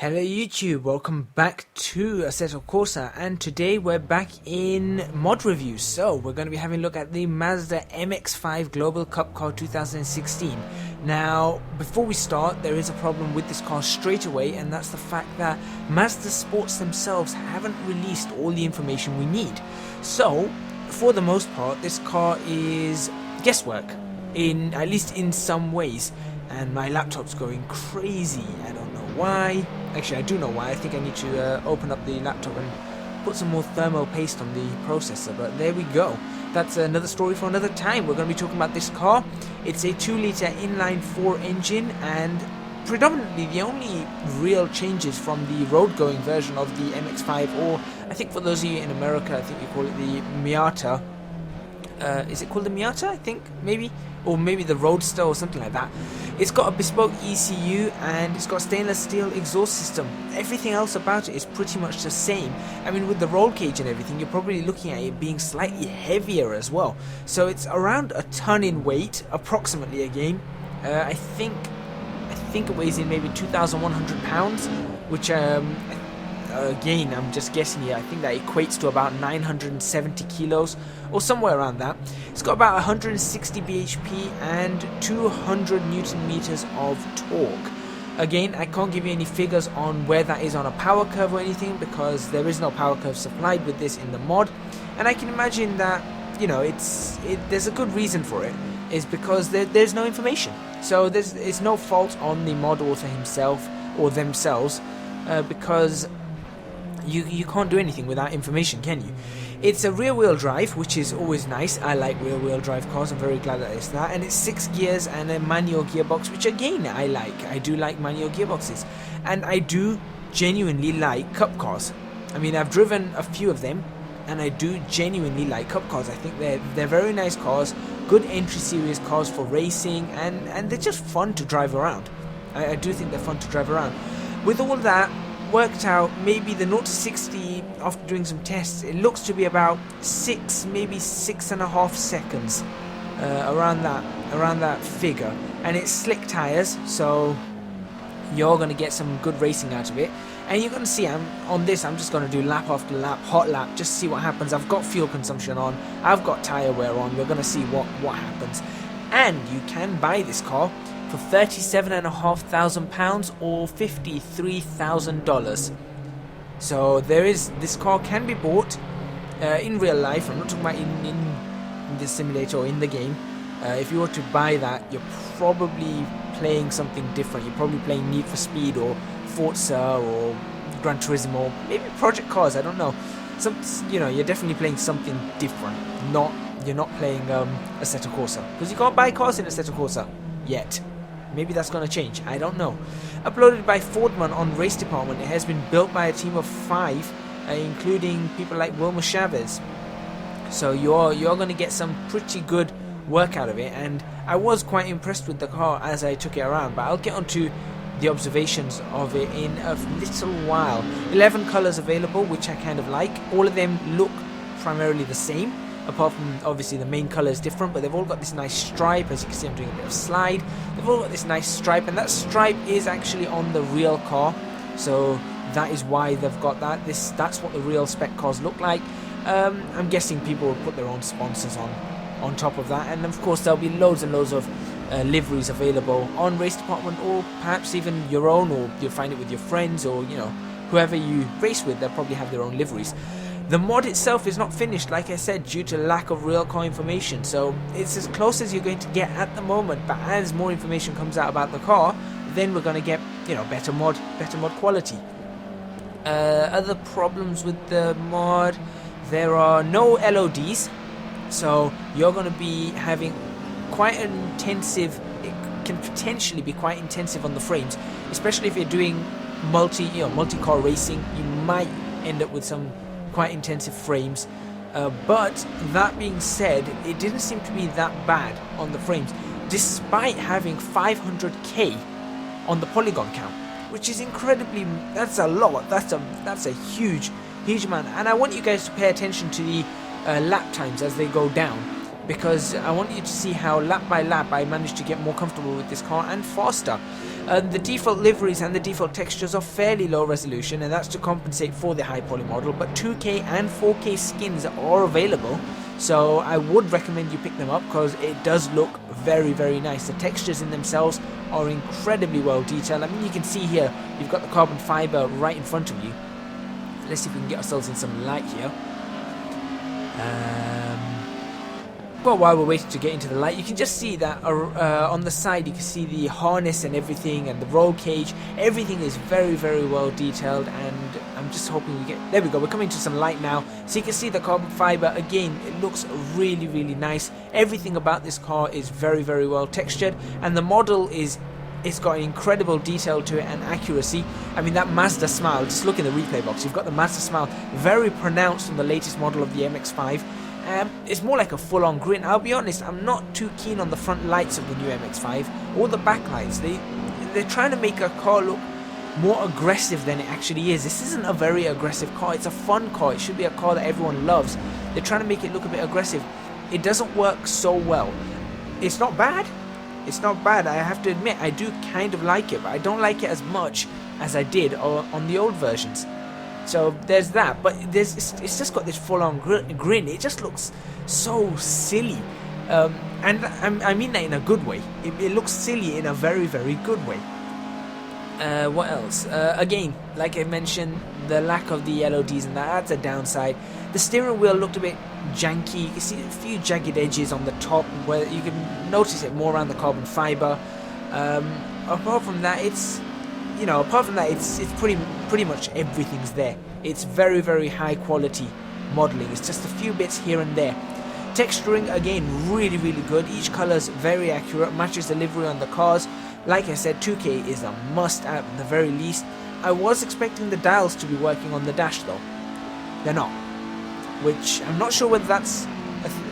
Hello YouTube, welcome back to Assetto Corsa, and today we're back in mod reviews. So we're going to be having a look at the Mazda MX-5 Global Cup Car 2016. Now before we start, there is a problem with this car straight away, and that's the fact that Mazda Sports themselves haven't released all the information we need. So for the most part this car is guesswork, at least in some ways. And my laptop's going crazy. I don't know why. Actually, I do know why. I think I need to open up the laptop and put some more thermal paste on the processor. But there we go. That's another story for another time. We're going to be talking about this car. It's a 2-litre inline-4 engine, and predominantly the only real changes from the road-going version of the MX-5, or I think for those of you in America, I think you call it the Miata. Is it called the Miata? I think maybe, or maybe the Roadster or something like that. It's got a bespoke ECU and it's got stainless steel exhaust system. Everything else about it is pretty much the same. I mean, with the roll cage and everything, you're probably looking at it being slightly heavier as well. So it's around a ton in weight, approximately again. I think it weighs in maybe 2,100 pounds, which again, I'm just guessing here. I think that equates to about 970 kilos or somewhere around that. It's got about 160 bhp and 200 newton meters of torque. Again, I can't give you any figures on where that is on a power curve or anything, because there is no power curve supplied with this in the mod, and I can imagine that, you know, there's a good reason for it. Is because there's no information. So it's no fault on the mod author himself or themselves, because you can't do anything without information, can you? It's a rear-wheel drive, which is always nice. I like rear-wheel drive cars. I'm very glad that it's that. And it's 6 gears and a manual gearbox, which again I like. I do like manual gearboxes, and I do genuinely like cup cars. I mean, I've driven a few of them, and I do genuinely like cup cars. I think they're very nice cars, good entry series cars for racing, and they're just fun to drive around. I do think they're fun to drive around. With all that worked out, maybe the 0 to 60 after doing some tests, it looks to be about 6, maybe 6.5 seconds, around that figure. And it's slick tires, so you're going to get some good racing out of it. And you're going to see, I'm just going to do lap after lap, hot lap, just see what happens. I've got fuel consumption on, I've got tyre wear on. We're going to see what happens. And you can buy this car for £37,500 or $53,000. So this car can be bought in real life. I'm not talking about in the simulator or in the game. If you were to buy that, you're probably playing something different. You're probably playing Need for Speed or Forza or Gran Turismo, maybe Project Cars, I don't know. You're definitely playing something different. You're not playing Assetto Corsa, because you can't buy cars in Assetto Corsa yet. Maybe that's going to change, I don't know. Uploaded by Fordman on Race Department, it has been built by a team of 5, including people like Wilmer Chavez. So you're going to get some pretty good work out of it, and I was quite impressed with the car as I took it around, but I'll get onto the observations of it in a little while. 11 colours available, which I kind of like. All of them look primarily the same, apart from obviously the main colour is different, but they've all got this nice stripe. As you can see, I'm doing a bit of slide. They've all got this nice stripe, and that stripe is actually on the real car, so that is why they've got that. That's what the real spec cars look like. I'm guessing people will put their own sponsors on top of that, and of course there'll be loads and loads of liveries available on Race Department, or perhaps even your own, or you'll find it with your friends, or whoever you race with, they'll probably have their own liveries. The mod itself is not finished, like I said, due to lack of real car information, so it's as close as you're going to get at the moment. But as more information comes out about the car, then we're going to get better mod quality. Other problems with the mod: there are no LODs, so you're going to be having quite an intensive, it can potentially be quite intensive on the frames, especially if you're doing multi-car racing. You might end up with some quite intensive frames, but that being said, it didn't seem to be that bad on the frames, despite having 500k on the polygon count, which is that's a lot. That's a huge amount. And I want you guys to pay attention to the lap times as they go down, because I want you to see how lap by lap I managed to get more comfortable with this car and faster. The default liveries and the default textures are fairly low resolution, and that's to compensate for the high poly model, but 2K and 4K skins are available, so I would recommend you pick them up because it does look very, very nice. The textures in themselves are incredibly well detailed. I mean, you can see here, you've got the carbon fiber right in front of you. Let's see if we can get ourselves in some light here. Well, while we're waiting to get into the light, you can just see that on the side you can see the harness and everything, and the roll cage. Everything is very, very well detailed, and I'm just hoping we get... There we go, we're coming to some light now. So you can see the carbon fiber. Again, it looks really, really nice. Everything about this car is very, very well textured, and the model is... It's got incredible detail to it and accuracy. I mean, that Mazda smile, just look in the replay box, you've got the Mazda smile very pronounced on the latest model of the MX-5. It's more like a full-on grin. I'll be honest, I'm not too keen on the front lights of the new MX-5 or the back lights. They're trying to make a car look more aggressive than it actually is. This isn't a very aggressive car. It's a fun car. It should be a car that everyone loves. They're trying to make it look a bit aggressive. It doesn't work so well. It's not bad. It's not bad. I have to admit, I do kind of like it, but I don't like it as much as I did on the old versions. So there's that, but it's just got this full-on grin. It just looks so silly, and I mean that in a good way. It looks silly in a very, very good way. What else? Again, like I mentioned, the lack of the LODs and that's a downside. The steering wheel looked a bit janky. You can see a few jagged edges on the top where you can notice it more around the carbon fiber. Apart from that, it's pretty much everything's there. It's very, very high quality modeling. It's just a few bits here and there. Texturing, again, really, really good. Each color's very accurate, matches the livery on the cars. Like I said, 2K is a must at the very least. I was expecting the dials to be working on the dash though. They're not. Which I'm not sure whether that's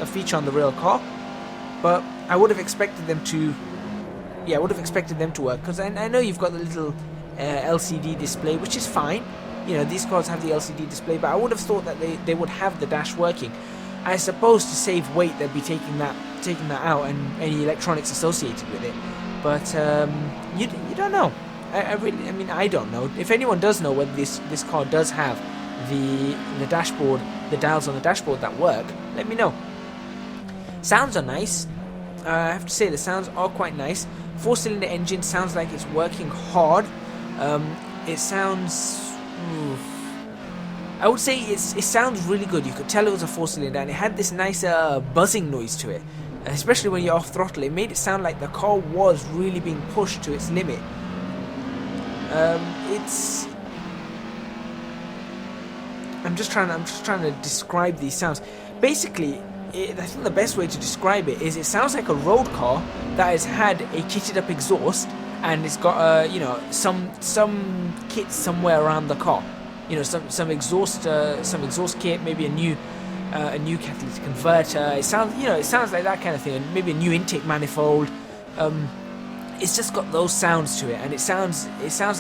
a feature on the real car, but I would have expected them to. Yeah, I would have expected them to work, because I know you've got the little LCD display, which is fine. You know, these cars have the LCD display, but I would have thought that they would have the dash working. I suppose to save weight, they'd be taking that out and any electronics associated with it. But you don't know. I mean, I don't know. If anyone does know whether this car does have the dashboard, the dials on the dashboard that work, let me know. Sounds are nice. I have to say the sounds are quite nice. 4-cylinder engine sounds like it's working hard. It sounds... I would say it sounds really good. You could tell it was a 4-cylinder, and it had this nice buzzing noise to it, especially when you're off throttle. It made it sound like the car was really being pushed to its limit. I'm just trying to describe these sounds. Basically, I think the best way to describe it is it sounds like a road car that has had a kitted up exhaust, and it's got some kit somewhere around the car. You know, some exhaust kit, maybe a new catalytic converter. It sounds like that kind of thing, and maybe a new intake manifold. It's just got those sounds to it, and it sounds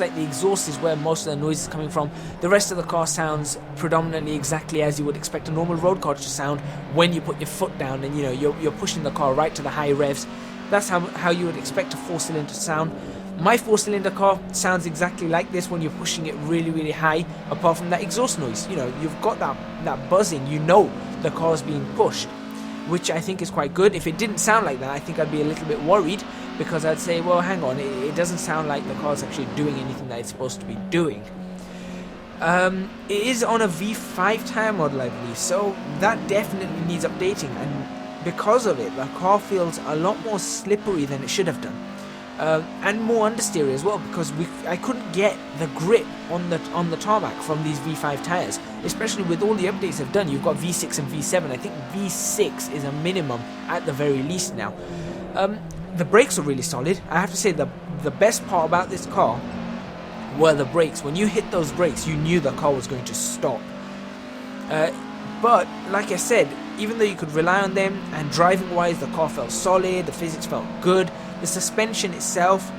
like the exhaust is where most of the noise is coming from. The rest of the car sounds predominantly exactly as you would expect a normal road car to sound when you put your foot down and you're pushing the car right to the high revs. That's how you would expect a 4-cylinder to sound. My 4-cylinder car sounds exactly like this when you're pushing it really, really high, apart from that exhaust noise. You know, you've got that buzzing, you know the car's being pushed, which I think is quite good. If it didn't sound like that, I think I'd be a little bit worried, because I'd say, well, hang on, it doesn't sound like the car's actually doing anything that it's supposed to be doing. It is on a V5 tyre model, I believe, so that definitely needs updating, and because of it, the car feels a lot more slippery than it should have done. And more understeer as well, because I couldn't get the grip on the tarmac from these V5 tyres, especially with all the updates they've done. You've got V6 and V7. I think V6 is a minimum at the very least now. The brakes are really solid. I have to say the best part about this car were the brakes. When you hit those brakes, you knew the car was going to stop. But like I said, even though you could rely on them, and driving wise the car felt solid, the physics felt good, the suspension itself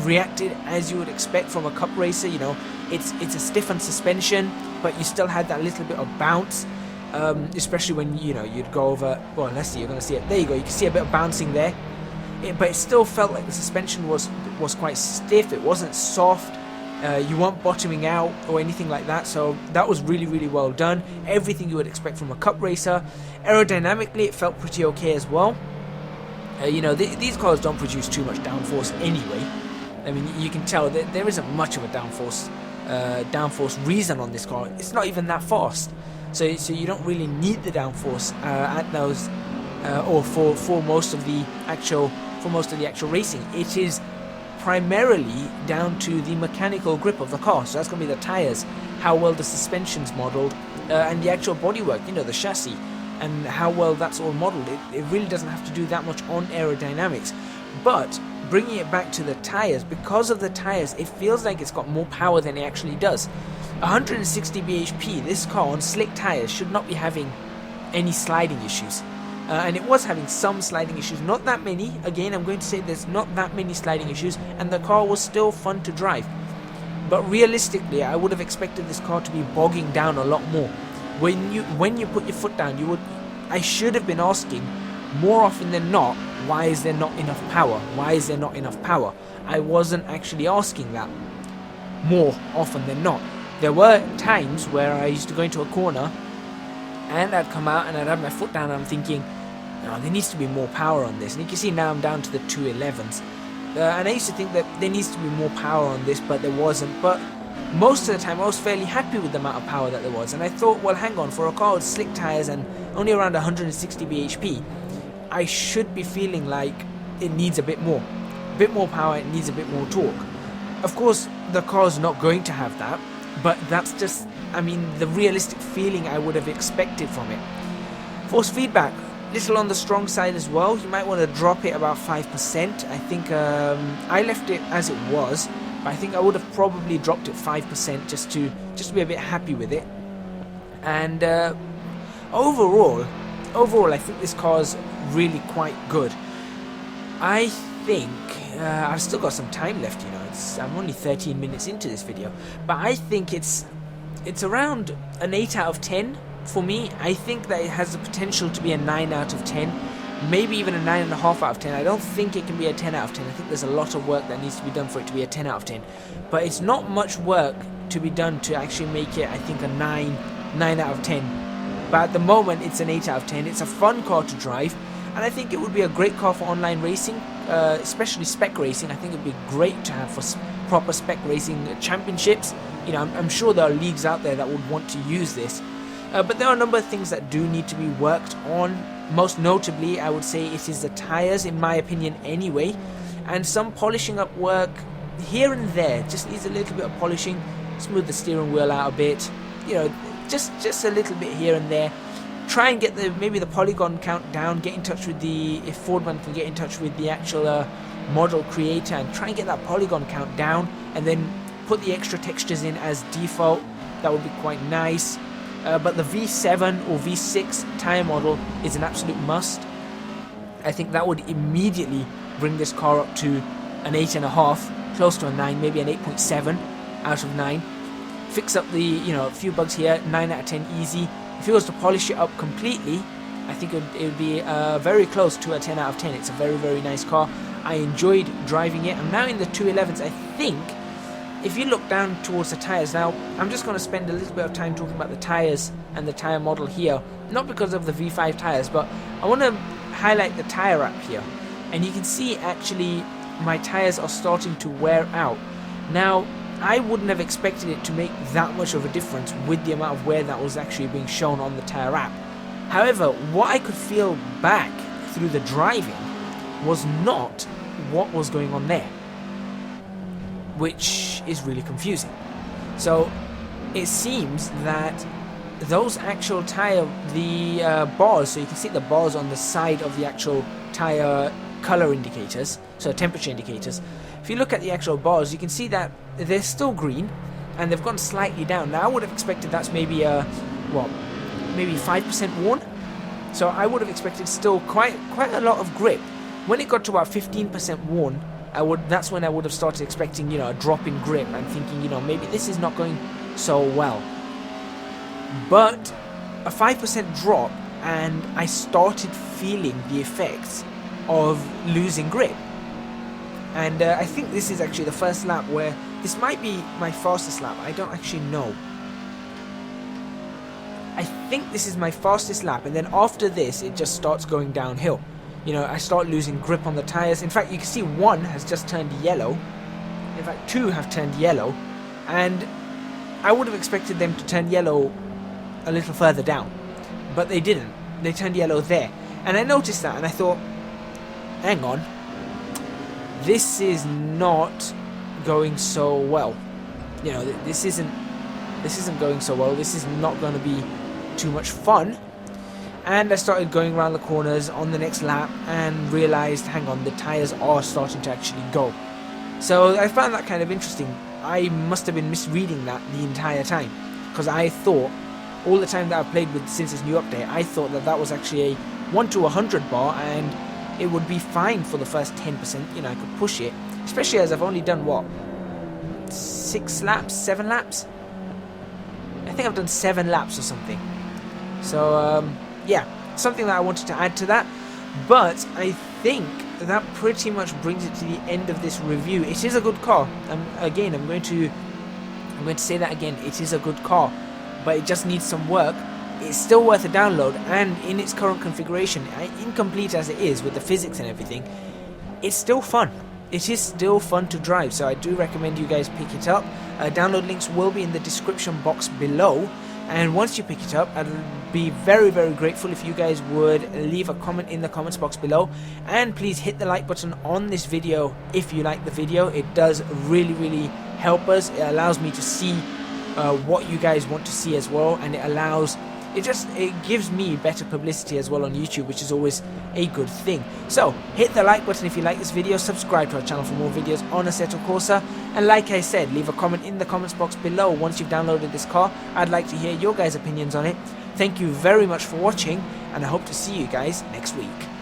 reacted as you would expect from a cup racer. You know, it's a stiffened suspension, but you still had that little bit of bounce, especially when you'd go over. Well, let's see, you're going to see it. There you go. You can see a bit of bouncing there, but it still felt like the suspension was was quite stiff, it wasn't soft, you weren't bottoming out or anything like that, so that was really, really well done. Everything you would expect from a cup racer. Aerodynamically, it felt pretty okay as well. You know, these cars don't produce too much downforce anyway. I mean, you can tell that there isn't much of a downforce reason on this car. It's not even that fast, so you don't really need the downforce at those, or for most of the actual racing. It is primarily down to the mechanical grip of the car. So that's going to be the tires, how well the suspension's modelled, and the actual bodywork. You know, the chassis, and how well that's all modelled. It really doesn't have to do that much on aerodynamics. But bringing it back to the tires, because of the tires, it feels like it's got more power than it actually does. 160 bhp, this car on slick tires should not be having any sliding issues. And it was having some sliding issues, not that many. Again, I'm going to say there's not that many sliding issues, and the car was still fun to drive. But realistically, I would have expected this car to be bogging down a lot more. When you put your foot down, I should have been asking more often than not, why is there not enough power? Why is there not enough power? I wasn't actually asking that more often than not. There were times where I used to go into a corner and I'd come out and I'd have my foot down and I'm thinking, oh, there needs to be more power on this. And you can see now I'm down to the 211s. And I used to think that there needs to be more power on this, but there wasn't. But most of the time I was fairly happy with the amount of power that there was. And I thought, well, hang on, for a car with slick tyres and only around 160 bhp, I should be feeling like it needs a bit more. A bit more power, it needs a bit more torque. Of course, the car's not going to have that, but that's just, I mean, the realistic feeling I would have expected from it. Force feedback, little on the strong side as well. You might want to drop it about 5%. I think I left it as it was, but I think I would have probably dropped it 5% just to be a bit happy with it. And overall, I think this car's really quite good. I think I've still got some time left. You know, I'm only 13 minutes into this video, but I think it's around an 8 out of 10 for me. I think that it has the potential to be a 9 out of 10, maybe even a 9.5 out of 10. I don't think it can be a 10 out of 10. I think there's a lot of work that needs to be done for it to be a 10 out of 10. But it's not much work to be done to actually make it, I think, a 9 out of 10. But at the moment, it's an 8 out of 10. It's a fun car to drive, and I think it would be a great car for online racing, especially spec racing. I think it would be great to have for proper spec racing championships. You know, I'm sure there are leagues out there that would want to use this. But there are a number of things that do need to be worked on. Most notably, I would say it is the tyres, in my opinion anyway, and some polishing up work here and there. Just needs a little bit of polishing, smooth the steering wheel out a bit, you know, just a little bit here and there. Try and get maybe the polygon count down, get in touch with if Fordman can get in touch with the actual model creator and try and get that polygon count down, and then put the extra textures in as default. That would be quite nice. But the V7 or V6 tyre model is an absolute must. I think that would immediately bring this car up to an 8.5, close to a 9, maybe an 8.7 out of 9. Fix up the, you know, a few bugs here, 9 out of 10 easy. If he was to polish it up completely, I think it would be very close to a 10 out of 10. It's a very, very nice car. I enjoyed driving it. I'm now in the 211s. I think if you look down towards the tyres now, I'm just going to spend a little bit of time talking about the tyres and the tyre model here. Not because of the V5 tyres, but I want to highlight the tyre wrap here. And you can see actually my tyres are starting to wear out. Now, I wouldn't have expected it to make that much of a difference with the amount of wear that was actually being shown on the tyre wrap. However, what I could feel back through the driving was not what was going on there, which is really confusing. So it seems that those actual tyre, the bars, so you can see the bars on the side of the actual tyre color indicators, so temperature indicators. If you look at the actual bars, you can see that they're still green and they've gone slightly down. Now I would have expected that's maybe maybe 5% worn. So I would have expected still quite a lot of grip. When it got to about 15% worn, that's when I would have started expecting, you know, a drop in grip and thinking, you know, maybe this is not going so well. But a 5% drop and I started feeling the effects of losing grip. And I think this is actually the first lap where this might be my fastest lap. I don't actually know. I think this is my fastest lap, and then after this it just starts going downhill. You know, I start losing grip on the tires. In fact, you can see one has just turned yellow. In fact, two have turned yellow, and I would have expected them to turn yellow a little further down, but they didn't. They turned yellow there, and I noticed that, and I thought, hang on, this is not going so well. You know, this isn't going so well. This is not going to be too much fun. And I started going around the corners on the next lap and realized, hang on, the tires are starting to actually go. So I found that kind of interesting. I must have been misreading that the entire time, because I thought, all the time that I've played with since this new update, I thought that that was actually a 1 to 100 bar, and it would be fine for the first 10%. You know, I could push it, especially as I've only done, what, 6 laps, 7 laps? I think I've done 7 laps or something. So, yeah, something that I wanted to add to that. But I think that pretty much brings it to the end of this review. It is a good car. Again, I'm going to say that again. It is a good car, but it just needs some work. It's still worth a download, and in its current configuration, incomplete as it is with the physics and everything, it's still fun. It is still fun to drive, so I do recommend you guys pick it up. Download links will be in the description box below, and once you pick it up, I'd be very, very grateful if you guys would leave a comment in the comments box below, and please hit the like button on this video if you like the video. It does really, really help us. It allows me to see what you guys want to see as well, and it gives me better publicity as well on YouTube, which is always a good thing. So hit the like button if you like this video, subscribe to our channel for more videos on Assetto Corsa, and like I said, leave a comment in the comments box below once you've downloaded this car. I'd like to hear your guys' opinions on it. Thank you very much for watching, and I hope to see you guys next week.